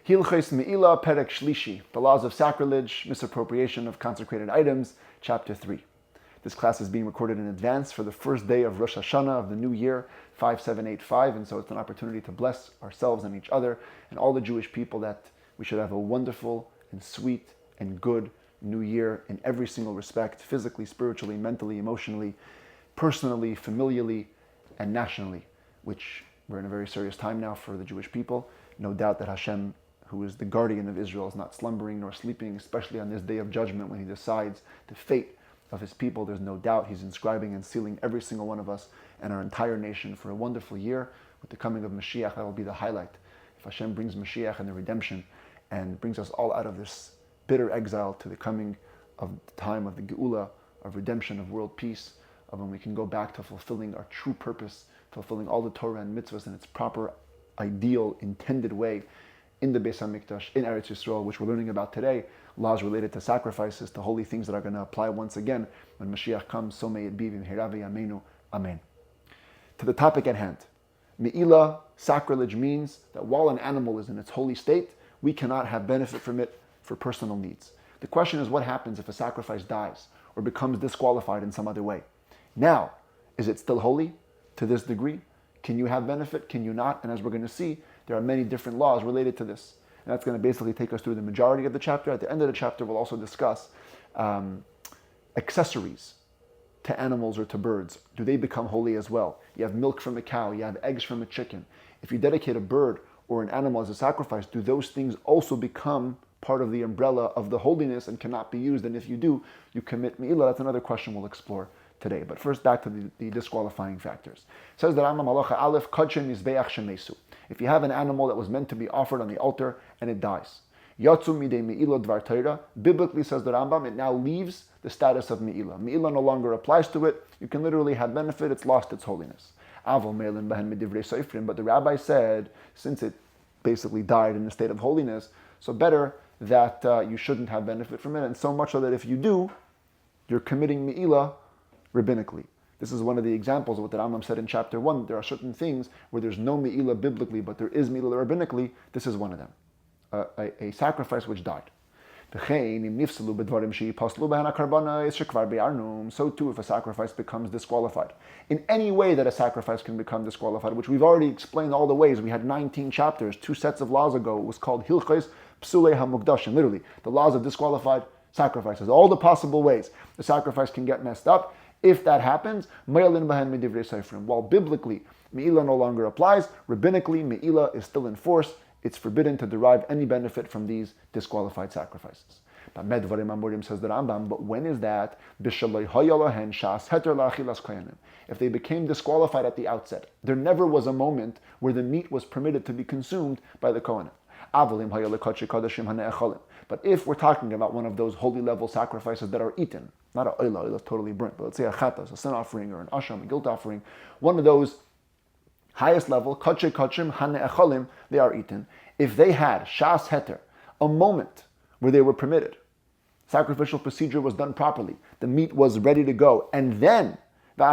Hilchos Me'ila Perek Shlishi, the laws of sacrilege, misappropriation of consecrated items, chapter 3. This class is being recorded in advance for the first day of Rosh Hashanah of the new year, 5785, and so it's an opportunity to bless ourselves and each other and all the Jewish people that we should have a wonderful and sweet and good new year in every single respect, physically, spiritually, mentally, emotionally, personally, familially, and nationally, which we're in a very serious time now for the Jewish people. No doubt that Hashem, who is the guardian of Israel, is not slumbering nor sleeping, especially on this day of judgment when he decides the fate of his people. There's no doubt he's inscribing and sealing every single one of us and our entire nation for a wonderful year. With the coming of Mashiach, that will be the highlight. If Hashem brings Mashiach and the redemption and brings us all out of this bitter exile to the coming of the time of the Geula, of redemption, of world peace, of when we can go back to fulfilling our true purpose, fulfilling all the Torah and mitzvahs in its proper, ideal, intended way in the Beis HaMikdash, in Eretz Yisrael, which we're learning about today, laws related to sacrifices, to holy things that are going to apply once again when Mashiach comes. So may it be. V'meherav yameinu. Amen. To the topic at hand. Me'ila, sacrilege, means that while an animal is in its holy state, we cannot have benefit from it for personal needs. The question is, what happens if a sacrifice dies or becomes disqualified in some other way? Now, is it still holy to this degree? Can you have benefit? Can you not? And as we're going to see, there are many different laws related to this. And that's going to basically take us through the majority of the chapter. At the end of the chapter, we'll also discuss accessories to animals or to birds. Do they become holy as well? You have milk from a cow, you have eggs from a chicken. If you dedicate a bird or an animal as a sacrifice, do those things also become part of the umbrella of the holiness and cannot be used? And if you do, you commit me'ilah. That's another question we'll explore today. But first, back to the disqualifying factors. It says that Rambam halacha aleph kachem mizbeach shemesu. If you have an animal that was meant to be offered on the altar and it dies, yatsu midei me'ilah dvar Torah. Biblically, says the Rambam, it now leaves the status of me'ilah. Me'ilah no longer applies to it. You can literally have benefit. It's lost its holiness. Avol me'elin behen midivrei soifrim. But the rabbi said, since it basically died in a state of holiness, so better that you shouldn't have benefit from it, and so much so that if you do, you're committing me'ilah rabbinically. This is one of the examples of what the Rambam said in chapter 1. There are certain things where there's no me'ilah biblically, but there is me'ilah rabbinically. This is one of them. A sacrifice which died. So too, if a sacrifice becomes disqualified. In any way that a sacrifice can become disqualified, which we've already explained all the ways. We had 19 chapters, 2 sets of laws ago. It was called Hilchos Psulei HaMukdashim, literally, the laws of disqualified sacrifices. All the possible ways the sacrifice can get messed up. If that happens, while biblically me'ilah no longer applies, rabbinically me'ilah is still in force. It's forbidden to derive any benefit from these disqualified sacrifices. But says the Rambam, but when is that? If they became disqualified at the outset, there never was a moment where the meat was permitted to be consumed by the Kohanim. But if we're talking about one of those holy level sacrifices that are eaten, not a oila is totally burnt, but let's say a chatas, a sin offering, or an asham, a guilt offering, one of those highest level, kachim, hane'echolim, they are eaten. If they had shas heter, a moment where they were permitted, sacrificial procedure was done properly, the meat was ready to go, and then they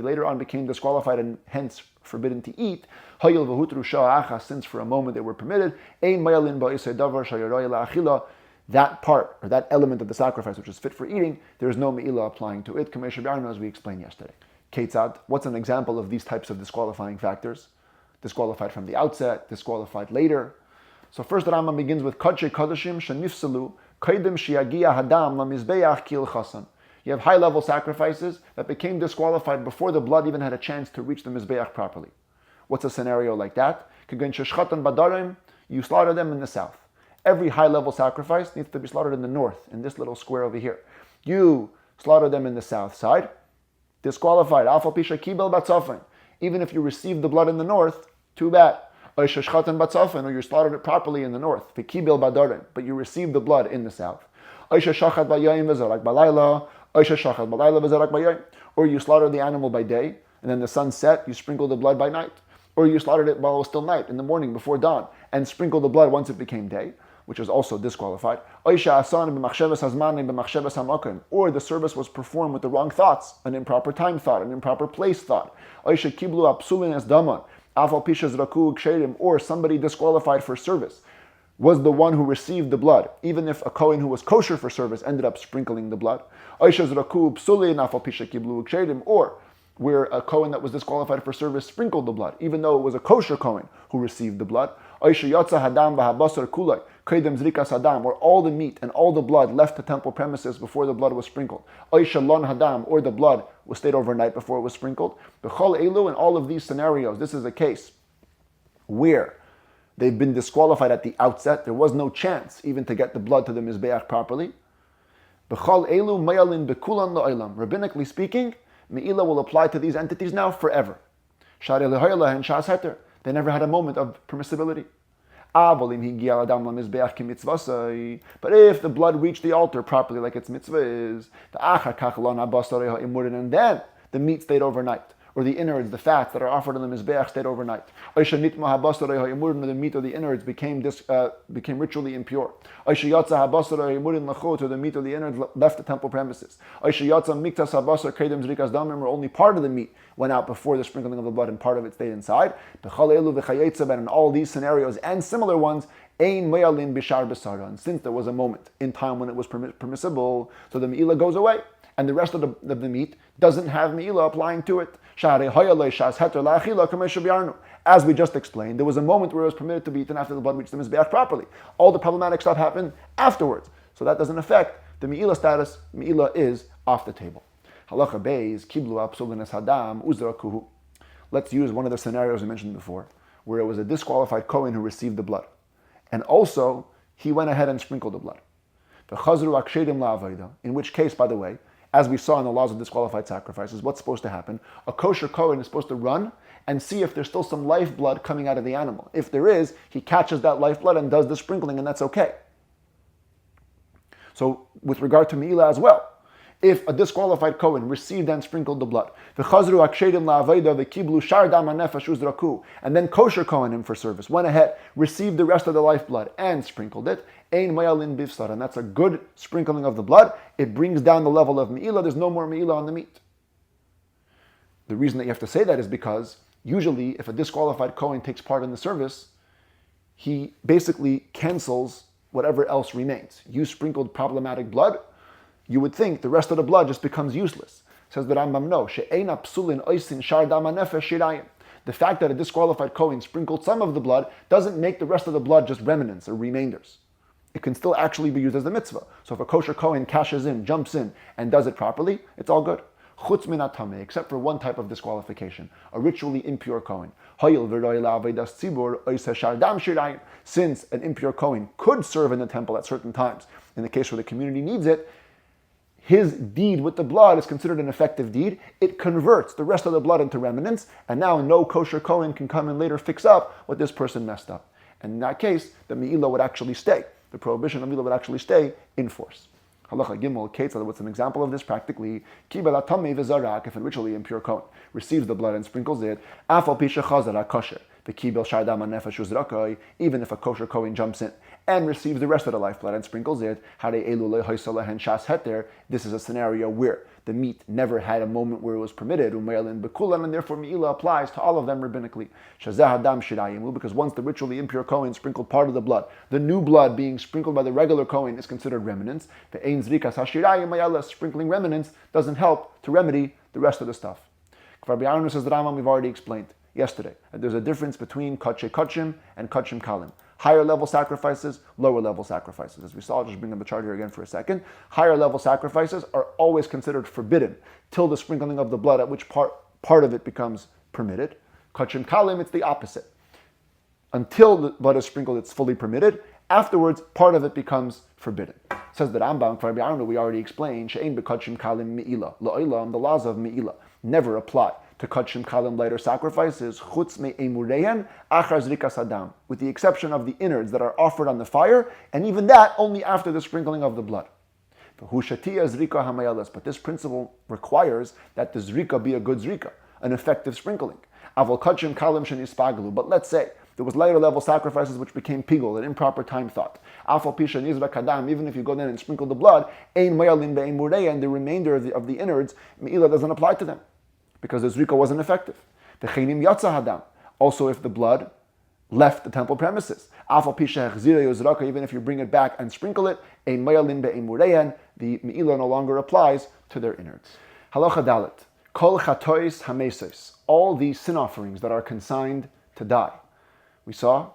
later on became disqualified and hence forbidden to eat, since for a moment they were permitted, that part, or that element of the sacrifice which is fit for eating, there is no me'ilah applying to it, as we explained yesterday. Ketzad, what's an example of these types of disqualifying factors? Disqualified from the outset, disqualified later. So first the Rambam begins with Kadshei Kadashim Shenifsalu Kaidem Shiagia Hadam Lamizbeach Kil Chasan. You have high-level sacrifices that became disqualified before the blood even had a chance to reach the Mizbeach properly. What's a scenario like that? You slaughter them in the south. Every high-level sacrifice needs to be slaughtered in the north, in this little square over here. You slaughter them in the south side, disqualified. Even if you received the blood in the north, too bad. Or you slaughtered it properly in the north, but you received the blood in the south. Or you slaughtered the animal by day, and then the sun set, you sprinkle the blood by night. Or you slaughtered it while it was still night, in the morning before dawn, and sprinkled the blood once it became day, which is also disqualified. Or the service was performed with the wrong thoughts, an improper time thought, an improper place thought. Afal Pisha Zraku Ksherim, or somebody disqualified for service, was the one who received the blood, even if a Kohen who was kosher for service ended up sprinkling the blood. Or where a Kohen that was disqualified for service sprinkled the blood, even though it was a kosher Kohen who received the blood. Or all the meat and all the blood left the temple premises before the blood was sprinkled. Or the blood was stayed overnight before it was sprinkled. In all of these scenarios, this is a case where they've been disqualified at the outset. There was no chance even to get the blood to the Mizbeach properly. Rabbinically speaking, Me'ilah will apply to these entities now forever. They never had a moment of permissibility. But if the blood reached the altar properly like its mitzvah is, and then the meat stayed overnight, or the innards, the fats that are offered on the mizbeach stayed overnight. The meat or the innards became ritually impure. Or the meat or the innards left the temple premises. Or only part of the meat went out before the sprinkling of the blood and part of it stayed inside. And in all these scenarios and similar ones, and since there was a moment in time when it was permissible, so the me'ilah goes away. And the rest of the meat doesn't have me'ilah applying to it. As we just explained, there was a moment where it was permitted to be eaten after the blood reached the mizbeach properly. All the problematic stuff happened afterwards. So that doesn't affect the me'ilah status. Me'ilah is off the table. Halacha beis kiblu apsulinas hadam uzrakuhu. Let's use one of the scenarios we mentioned before, where it was a disqualified Kohen who received the blood. And also, he went ahead and sprinkled the blood. In which case, by the way, as we saw in the laws of disqualified sacrifices, what's supposed to happen? A kosher Kohen is supposed to run and see if there's still some lifeblood coming out of the animal. If there is, he catches that lifeblood and does the sprinkling, and that's okay. So, with regard to me'ilah as well, if a disqualified Kohen received and sprinkled the blood, and then kosher Kohanim for service went ahead, received the rest of the lifeblood and sprinkled it, and that's a good sprinkling of the blood. It brings down the level of me'ilah. There's no more me'ilah on the meat. The reason that you have to say that is because usually if a disqualified Kohen takes part in the service, he basically cancels whatever else remains. You sprinkled problematic blood, you would think the rest of the blood just becomes useless. Says the Rambam, no. The fact that a disqualified Kohen sprinkled some of the blood doesn't make the rest of the blood just remnants or remainders. It can still actually be used as a mitzvah. So if a kosher Kohen cashes in, jumps in, and does it properly, it's all good. Chutz min hatameh, except for one type of disqualification, a ritually impure Kohen. Since an impure Kohen could serve in the temple at certain times, in the case where the community needs it, his deed with the blood is considered an effective deed. It converts the rest of the blood into remnants, and now no kosher Kohen can come and later fix up what this person messed up. And in that case, the me'ilah would actually stay. The prohibition of me'ilah would actually stay in force. Halacha Gimel, Ketzad, what's an example of this practically? Kibel hatamei v'zarak, if a ritually impure Kohen receives the blood and sprinkles it, afal pisha chazara kosher, the kibel shardam nefesh uzrakai, even if a kosher Kohen jumps in and receives the rest of the lifeblood and sprinkles it, this is a scenario where the meat never had a moment where it was permitted, and therefore me'ilah applies to all of them rabbinically. Because once the ritually impure Kohen sprinkled part of the blood, the new blood being sprinkled by the regular Kohen is considered remnants. Sprinkling remnants doesn't help to remedy the rest of the stuff. Rabbi says the Rambam we've already explained yesterday that there's a difference between kachim kachim and kachim kalim. Higher level sacrifices, lower level sacrifices. As we saw, I'll just bring up the chart here again for a second. Higher level sacrifices are always considered forbidden till the sprinkling of the blood, at which part of it becomes permitted. Kachim kalim, it's the opposite. Until the blood is sprinkled, it's fully permitted. Afterwards, part of it becomes forbidden. Says the Rambam, we already explained, she'ein bekachim kalim me'ilah. La'olam, the laws of me'ilah never apply to kachim kalim later sacrifices, chutz me'emureyan achar zrikas hadam, with the exception of the innards that are offered on the fire, and even that only after the sprinkling of the blood. But this principle requires that the zrika be a good zrika, an effective sprinkling. Avol kachim kalim shenispaglu. But let's say there was later level sacrifices which became pigul, an improper time thought. Afal pisha nizrak hadam, even if you go then and sprinkle the blood, ein mayalin be'emureyan, and the remainder of the innards, me'ilah doesn't apply to them, because the zrika wasn't effective. The chenim yatsa hadam. Also, if the blood left the temple premises. Even if you bring it back and sprinkle it, the me'ilah no longer applies to their innards. Halacha dalet. Kol chatois hamesos. All these sin offerings that are consigned to die. We saw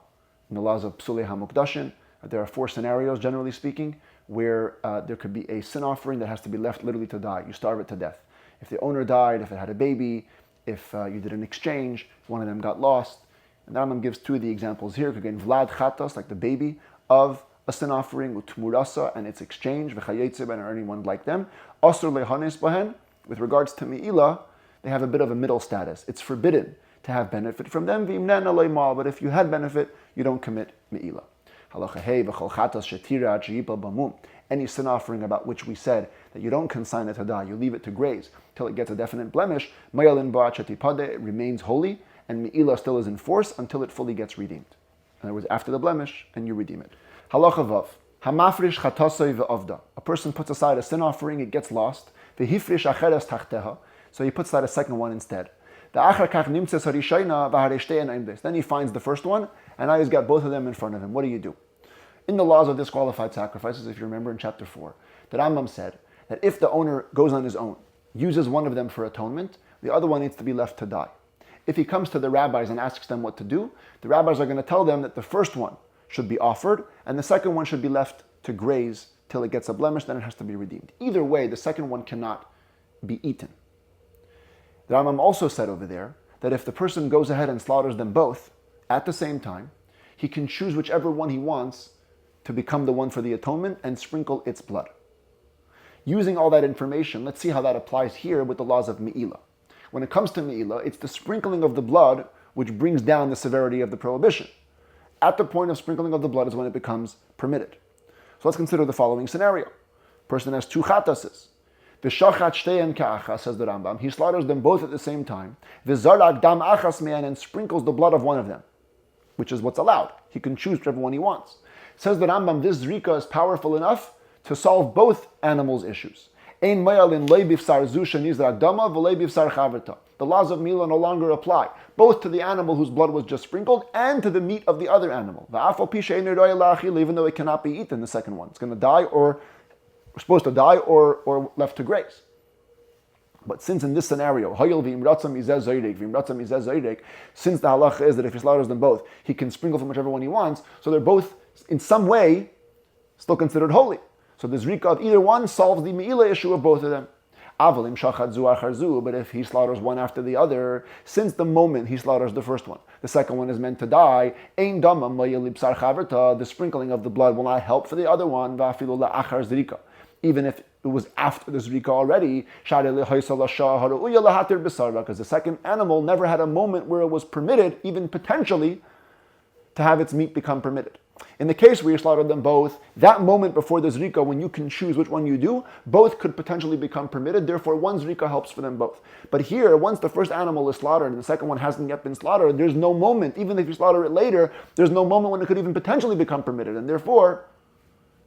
in the laws of Psulei HaMukdashin that there are 4 scenarios, generally speaking, where there could be a sin offering that has to be left literally to die. You starve it to death. If the owner died, if it had a baby, if you did an exchange, one of them got lost. And the Rambam gives 2 of the examples here. Again, Vlad Chatos, like the baby of a sin offering, Utmurasa and its exchange, V'chayetzeb, and anyone like them. Asur lehanes bahen, with regards to Me'ilah, they have a bit of a middle status. It's forbidden to have benefit from them, V'imnen alei mal, but if you had benefit, you don't commit Me'ilah. Halacha hey, V'chol Chatos shetira she'yipal bamum. Any sin offering about which we said that you don't consign it to die, you leave it to graze till it gets a definite blemish, Mayalin ba'at shetipade, it remains holy, and Me'ilah still is in force until it fully gets redeemed. In other words, after the blemish, and you redeem it. Halacha vav. Hamafrish chatasoi ve'avda. A person puts aside a sin offering, it gets lost. V'hifrish acheres tachteha. So he puts aside a second one instead. Then he finds the first one, and now he's got both of them in front of him. What do you do? In the laws of disqualified sacrifices, if you remember in chapter 4, the Rambam said that if the owner goes on his own, uses one of them for atonement, the other one needs to be left to die. If he comes to the rabbis and asks them what to do, the rabbis are going to tell them that the first one should be offered, and the second one should be left to graze till it gets a blemish, then it has to be redeemed. Either way, the second one cannot be eaten. The Rambam also said over there that if the person goes ahead and slaughters them both at the same time, he can choose whichever one he wants to become the one for the atonement and sprinkle its blood. Using all that information, let's see how that applies here with the laws of Me'ilah. When it comes to Me'ilah, it's the sprinkling of the blood which brings down the severity of the prohibition. At the point of sprinkling of the blood is when it becomes permitted. So let's consider the following scenario. Person has 2 chatases. V'shachat shteyen ka'achas, says the Rambam. He slaughters them both at the same time. V'zarak dam achas me'an, and sprinkles the blood of one of them, which is what's allowed. He can choose whichever one he wants. Says the Rambam, this zrika is powerful enough to solve both animals' issues. Ein mayalin leibifsar zu shenizrak dama v'leibifsar chaverta. The laws of Me'ilah no longer apply, both to the animal whose blood was just sprinkled and to the meat of the other animal. Even though it cannot be eaten, the second one. It's going to die, or supposed to die, or left to graze. But since in this scenario, since the halacha is that if he slaughters them both, he can sprinkle from whichever one he wants, so they're both, in some way, still considered holy. So the zrika of either one solves the Me'ilah issue of both of them. But if he slaughters one after the other, since the moment he slaughters the first one, the second one is meant to die, the sprinkling of the blood will not help for the other one, even if it was after the zrika already, because the second animal never had a moment where it was permitted, even potentially, to have its meat become permitted. In the case where you slaughtered them both, that moment before the zrika, when you can choose which one you do, both could potentially become permitted, therefore one zrika helps for them both. But here, once the first animal is slaughtered and the second one hasn't yet been slaughtered, there's no moment, even if you slaughter it later, there's no moment when it could even potentially become permitted, and therefore,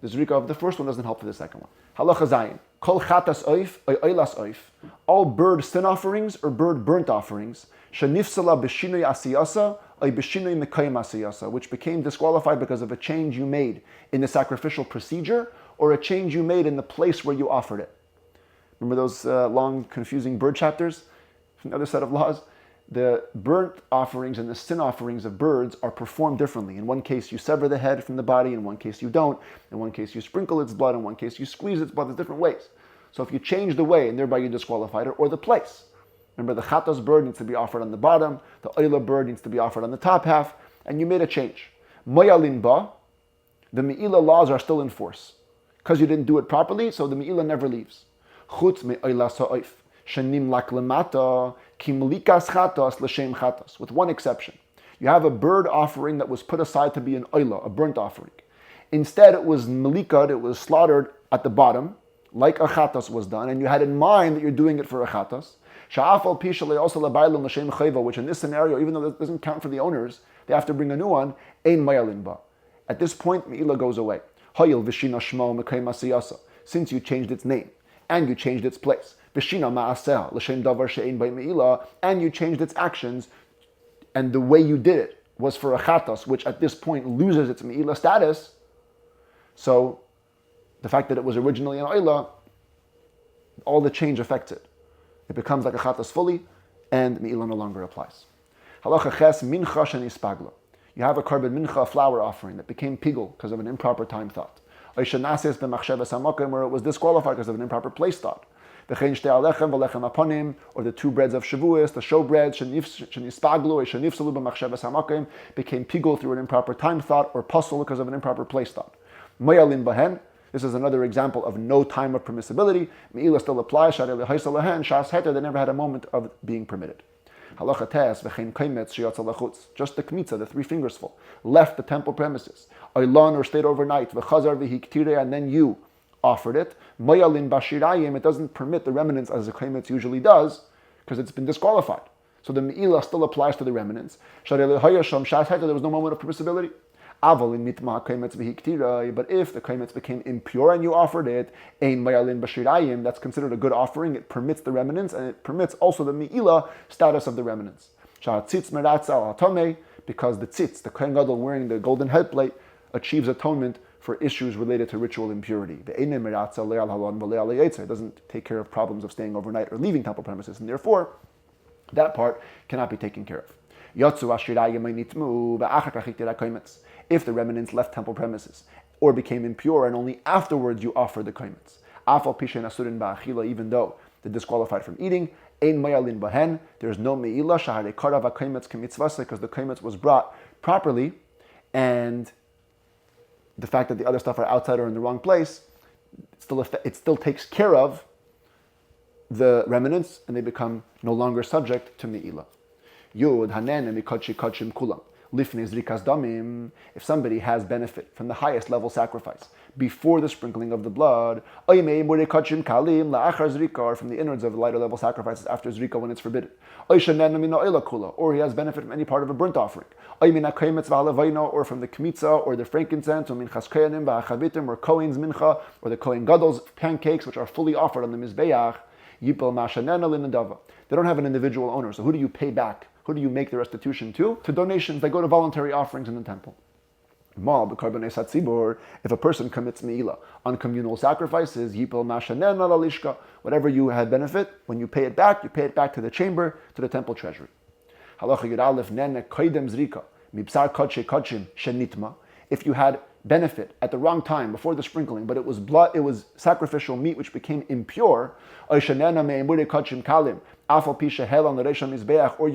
the zrika of the first one doesn't help for the second one. Halacha zayin. Kol chatas oif, oilas oif. All bird sin offerings or bird burnt offerings, shenifsala b'shinui asiyasa, which became disqualified because of a change you made in the sacrificial procedure or a change you made in the place where you offered it. Remember those long, confusing bird chapters from the other set of laws? The burnt offerings and the sin offerings of birds are performed differently. In one case, you sever the head from the body. In one case, you don't. In one case, you sprinkle its blood. In one case, you squeeze its blood. There's different ways. So if you change the way and thereby you disqualified it, or the place. Remember, the chatas bird needs to be offered on the bottom, the oila bird needs to be offered on the top half, and you made a change. Moyalin ba, the Me'ilah laws are still in force. Because you didn't do it properly, so the Me'ilah never leaves. Chutz me'oila sa'oif, shenim lak lemata, kim likas chatas l'shem chatas, with one exception. You have a bird offering that was put aside to be an oila, a burnt offering. Instead, it was melikad, it was slaughtered at the bottom, like a chatas was done, and you had in mind that you're doing it for a chatas. Which in this scenario, even though it doesn't count for the owners, they have to bring a new one. At this point, Me'ilah goes away. Since you changed its name, and you changed its place, and you changed its actions and the way you did it was for a chatos, which at this point loses its me'ilah status, so the fact that it was originally an oila, all the change affects it. It becomes like a chatas fully, and me'ilah no longer applies. Halacha ches mincha shenispagla. You have a carbon mincha, a flour offering that became pigul because of an improper time thought. Or it was disqualified because of an improper place thought. Or the two breads of Shavuos, the show bread, became pigul through an improper time thought, or puzzle because of an improper place thought. This is another example of no time of permissibility. Me'ilah still applies. They never had a moment of being permitted. Halacha tes v'chein kaimetz sheyatza lachutz. Just the kmitza, the 3 fingers full, left the temple premises. Oilan, or stayed overnight. V'chazar v'hiktire, and then you offered it. Mayalin bashirayim. It doesn't permit the remnants as the kaimetz usually does, because it's been disqualified. So the me'ilah still applies to the remnants. There was no moment of permissibility. But if the kaimetz became impure and you offered it, ein mayalin bashirayim, that's considered a good offering. It permits the remnants, and it permits also the me'ilah status of the remnants. Because the tzitz, the kohen gadol wearing the golden headplate, achieves atonement for issues related to ritual impurity. It doesn't take care of problems of staying overnight or leaving temple premises, and therefore that part cannot be taken care of. If the remnants left temple premises or became impure and only afterwards you offered the kaimetz, even though they're disqualified from eating, there's no me'ilah because the kaimetz was brought properly, and the fact that the other stuff are outside or in the wrong place, it still takes care of the remnants, and they become no longer subject to me'ilah. Yud hanen and kachim kulam. If somebody has benefit from the highest level sacrifice before the sprinkling of the blood, or from the innards of the lighter level sacrifices after zrika when it's forbidden, or he has benefit from any part of a burnt offering, or from the kmitza or the frankincense, or kohen's mincha, or the kohen gadol's pancakes, which are fully offered on the mizbeach. They don't have an individual owner, so who do you pay back? Who do you make the restitution to? To donations that go to voluntary offerings in the temple. If a person commits me'ilah on communal sacrifices, whatever you had benefit, when you pay it back to the chamber, to the temple treasury. If you had benefit at the wrong time before the sprinkling, but it was blood, it was sacrificial meat which became impure, or you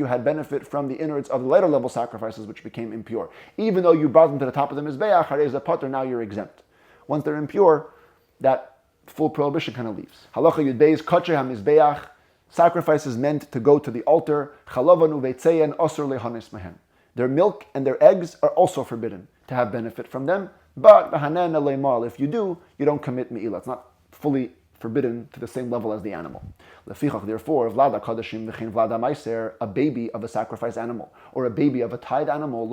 had benefit from the innards of the later level sacrifices which became impure. Even though you brought them to the top of the mizbeach, now you're exempt. Once they're impure, that full prohibition kind of leaves. Halacha Yud Beis Kachay HaMizbeach, sacrifices meant to go to the altar. Their milk and their eggs are also forbidden to have benefit from them. But if you do, you don't commit me'ilah. It's not fully forbidden to the same level as the animal. Therefore, a baby of a sacrificed animal or a baby of a tied animal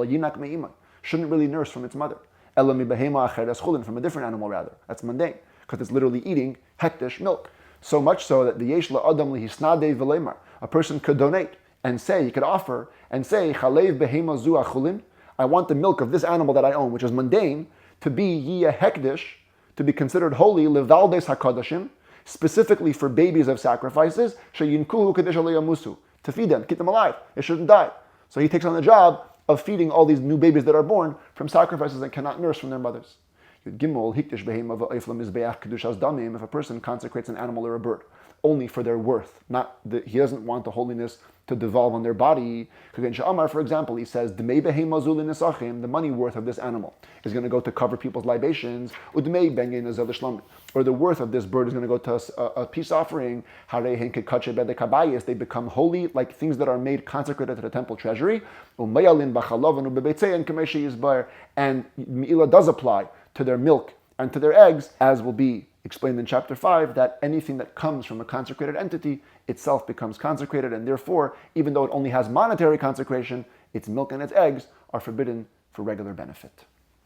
shouldn't really nurse from its mother. From a different animal rather. That's mundane, because it's literally eating hektish milk. So much so that the yesh la'adam lihisnadei v'leimar, a person could donate and say, he could offer and say, chalev behema zu achulin, I want the milk of this animal that I own, which is mundane, to be yiyah hektish, to be considered holy, levaldes hakadashim, specifically for babies of sacrifices, sheyinkuhu kadesh musu, to feed them, keep them alive, it shouldn't die. So he takes on the job of feeding all these new babies that are born from sacrifices and cannot nurse from their mothers. If a person consecrates an animal or a bird only for their worth, he doesn't want the holiness to devolve on their body. For example, he says, the money worth of this animal is going to go to cover people's libations, or the worth of this bird is going to go to a peace offering. They become holy, like things that are made consecrated to the temple treasury. And me'ilah does apply to their milk and to their eggs, as will be explained in chapter 5, that anything that comes from a consecrated entity itself becomes consecrated, and therefore, even though it only has monetary consecration, its milk and its eggs are forbidden for regular benefit.